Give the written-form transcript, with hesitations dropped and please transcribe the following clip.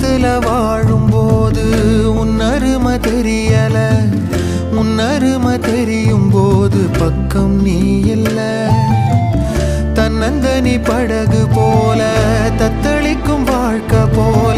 பக்கத்துல வாழும்போது உன்னருமை தெரியல, உன்னருமை தெரியும் போது பக்கம் நீ இல்ல. தன்னந்தனி படகு போல தத்தளிக்கும் வாழ்க்கை போல